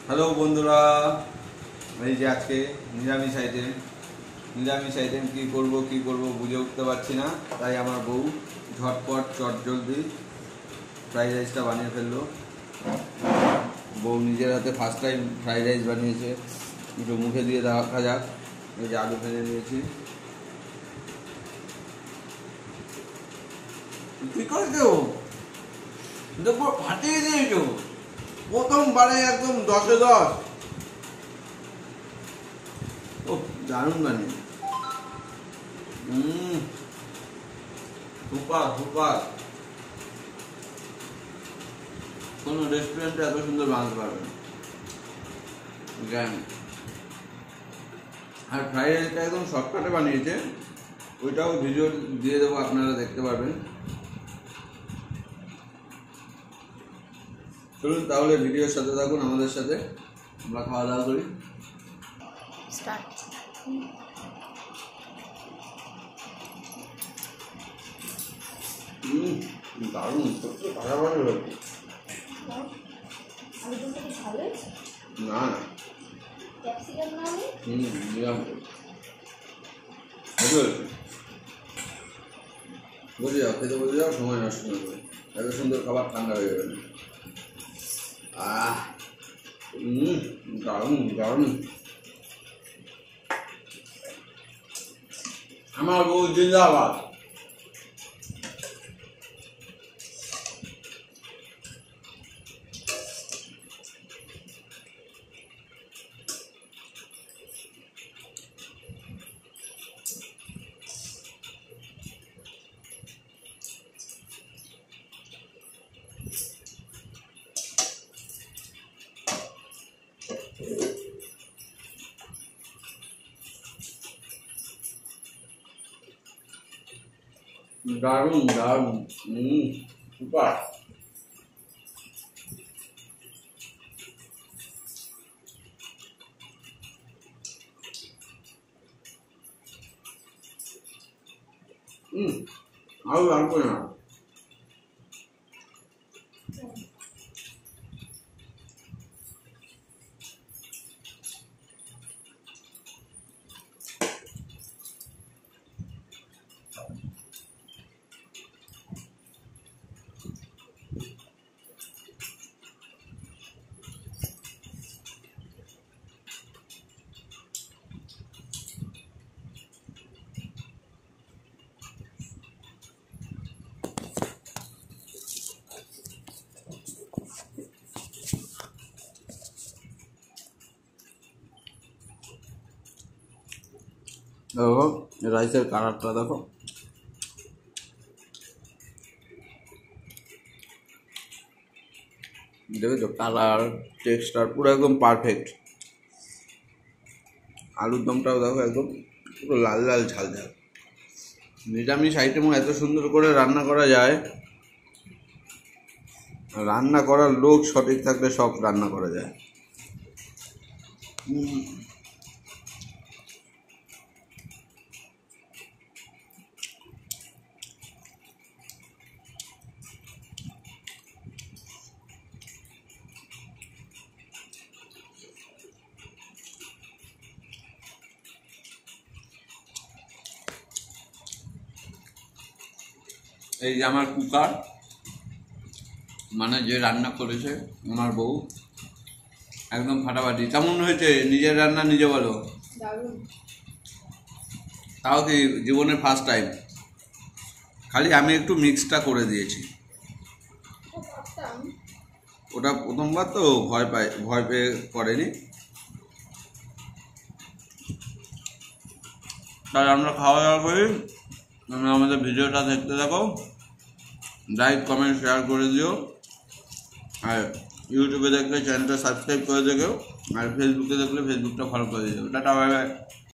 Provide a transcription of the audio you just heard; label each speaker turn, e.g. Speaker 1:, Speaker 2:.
Speaker 1: Hello বন্ধুরা, এই যে আজকে নিরামিষ আইটেম কি করব বুঝে উঠতে পারছি না। তাই আমার বউ ঝটপট চটজলদি ফ্রাইড রাইসটা বানিয়ে ফেললো। বউ নিজের হাতে ফার্স্ট টাইম ফ্রাইড রাইস বানিয়েছে। একটু মুখে দিয়ে দেখা যাক। এই যে আলু ফেলে নিয়েছি। কি করেছো? দেখো ফাটিয়ে দিয়েছো প্রথমবারে, একদম 10-এ 10। ও দারুণ বানিয়ে, সুপার। কোনো রেস্টুরেন্টে এত সুন্দর বানাতে পারবে না। আর ফ্রাইড রাইসটা একদম শর্টকাটে বানিয়েছে। ওইটাও ভিডিও দিয়ে দেবো, আপনারা দেখতে পারবেন। চলুন তাহলে ভিডিওর সাথে থাকুন, আমাদের সাথে আমরা খাওয়া দাওয়া করি। দারুণ না বুঝে যাও, খেতে বুঝে যাও, সময় নষ্ট না করে। এত সুন্দর খাবার ঠান্ডা হয়ে যাবে না। দারুণ। আমার বউ জিন্দাবাদ। দারুণ সুপার। আরো লাগবে না। দেখো রাইসের কালারটা দেখো, দেখেছো? কালার, টেক্সচার পুরো একদম পারফেক্ট। আলুর দমটাও দেখো, একদম পুরো লাল ঝাল। নিরামিষ আইটেমও এত সুন্দর করে রান্না করা যায়। রান্না করার লোক সঠিক থাকলে সব রান্না করা যায়। এই যে আমার কুকার, মানে যে রান্না করেছে আমার বউ, একদম ফাটাফাটি। কেমন হয়েছে? নিজের রান্না নিজে বলো। তাও কি জীবনের ফার্স্ট টাইম। খালি আমি একটু মিক্সটা করে দিয়েছি। ওটা প্রথমবার তো ভয় পেয়ে করেনি। তাই আমরা খাওয়া দাওয়া করি। আমাদের ভিডিওটা দেখতে থাকো, লাইক কমেন্ট শেয়ার করে দিও। আর ইউটিউবে দেখলে চ্যানেলটা সাবস্ক্রাইব করে দেবেও। আর ফেসবুকে দেখলে ফেসবুকটা ফলো করে দিও। Tata, bye bye.